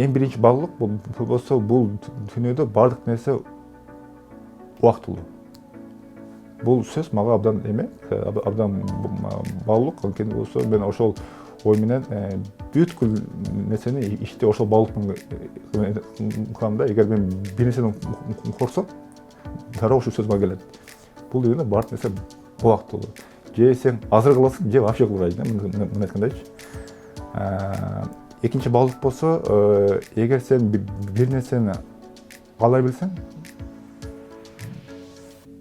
Ең бірінші барлық болса бұл дүниеде барлық нәрсе уақытылы. Бұл сөз маған абдан абдан барлық. Анткени болсо мен ошол ой менен бүткүл нерсени иште ошол барлыктын кыламда. Эгер мен бир нерседен корксом, дароо ушул сөз мага келет. Бул дегенде барлык нерсе убактылуу. Же сен азыр кыласың, же вообще кылбайсың, мына айткандайчы. Экинчи баалык болсо, эгер сен бир нерсени каалай билсең,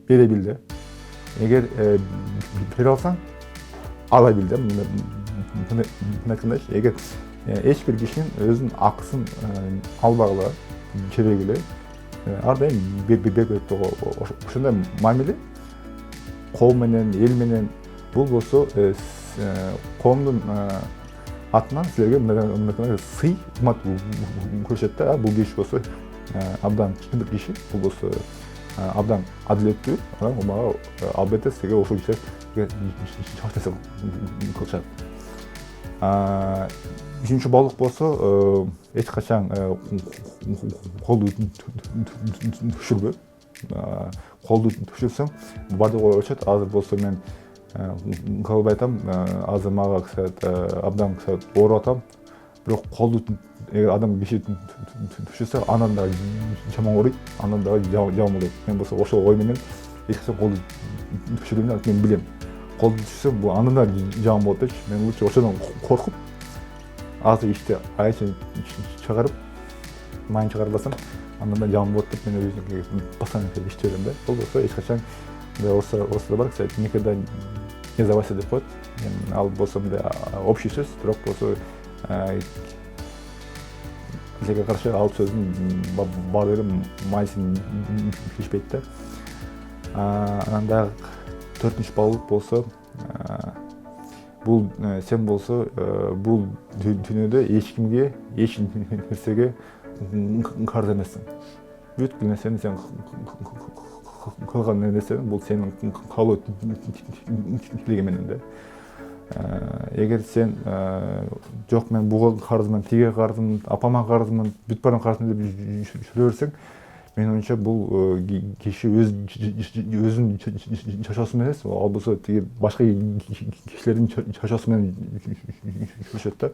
бере бил да. Эгер бере алсаң, ала бил да. Мына айткандайчы, эгер эч бир кишинин өзүнүн акысын албагыла, кереги эле, ар дайым берип турган. Ошондой мамиле коом менен, эл менен бул болсо коомдун атынан силерге мындай сый, урмат көрсөтөт да. Бул киши болсо абдан чындык киши, бул болсо абдан адилеттүү, мага албетте силерге ошол кишилер жакшы нерсе кылышат. Үчүнчү баалык болсо, эч качан колду түшүрбө. Колду түшүрсөң, бардыгы өчөт. Азыр болсо мен калбай атам, азыр мага абдан ооруп атам. Бирок колду эгер адам киши түшүрсө, андан да жаман ооруйт, андан да жаман болот. Мен болсо ошол ой менен эч качан колду түшүрбөйм, мен билем. Колду түшүрсөм, бул андан да жаман болот депчи. Мен лучше ошодон коркуп, азыр иште айчын чыгарып, майын чыгарбасам, андан да жаман болот деп мен өзүм постоянно иштей берем да. Бул болсо эч качан осуда бар, кстати, никогда не сдавайся деп коет. Мен ал болсо мындай общий сөз, бирок болсо силерге каршы ал сөздүн баардыгы майсын ишпейт да. Анан дагы 4-нчү баалык болсо, бул сен болсо бул дүйнөдө эч кимге, эч нерсеге карыз эмессиң. Бүткүл нерсени сен кылган нерсең бул сенин каалоо тилеги менен да. Эгер сен жок мен буга карызмын, тиге карызмын, апама карызмын, бүт баарына карызмын деп жүрө берсең, менин оюмча бул киши өзүнүн жашоосу менен эмес, ал болсо тиги башка кишилердин жашоосу менен жүрүшөт да.